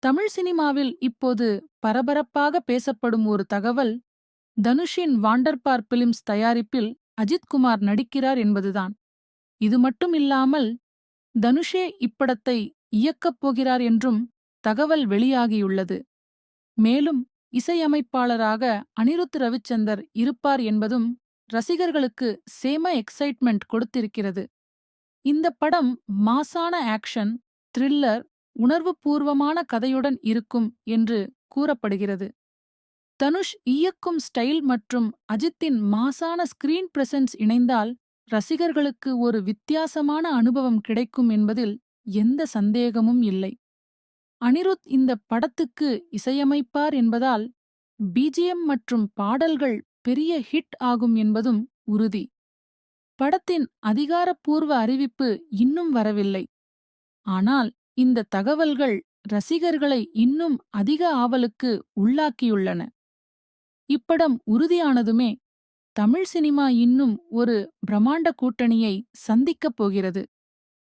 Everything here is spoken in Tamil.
தமிழ் சினிமாவில் இப்போது பரபரப்பாக பேசப்படும் ஒரு தகவல், தனுஷின் வாண்டர்பார் பிலிம்ஸ் தயாரிப்பில் அஜித் குமார் நடிக்கிறார் என்பதுதான். இது மட்டும் இல்லாமல், தனுஷே இப்படத்தை இயக்கப் போகிறார் என்றும் தகவல் வெளியாகியுள்ளது. மேலும் இசையமைப்பாளராக அனிருத் ரவிச்சந்தர் இருப்பார் என்பதும் ரசிகர்களுக்கு செம எக்ஸைட்மெண்ட் கொடுத்திருக்கிறது. இந்த படம் மாஸான ஆக்ஷன், த்ரில்லர், உணர்வுபூர்வமான கதையுடன் இருக்கும் என்று கூறப்படுகிறது. தனுஷ் இயக்கும் ஸ்டைல் மற்றும் அஜித்தின் மாஸான ஸ்கிரீன் பிரசன்ஸ் இணைந்தால் ரசிகர்களுக்கு ஒரு வித்தியாசமான அனுபவம் கிடைக்கும் என்பதில் எந்த சந்தேகமும் இல்லை. அனிருத் இந்த படத்துக்கு இசையமைப்பார் என்பதால் பிஜிஎம் மற்றும் பாடல்கள் பெரிய ஹிட் ஆகும் என்பதும் உறுதி. படத்தின் அதிகாரப்பூர்வ அறிவிப்பு இன்னும் வரவில்லை. ஆனால் இந்த தகவல்கள் ரசிகர்களை இன்னும் அதிக ஆவலுக்கு உள்ளாக்கியுள்ளன. இப்படம் உறுதியானதுமே தமிழ் சினிமா இன்னும் ஒரு பிரம்மாண்ட கூட்டணியை சந்திக்கப் போகிறது.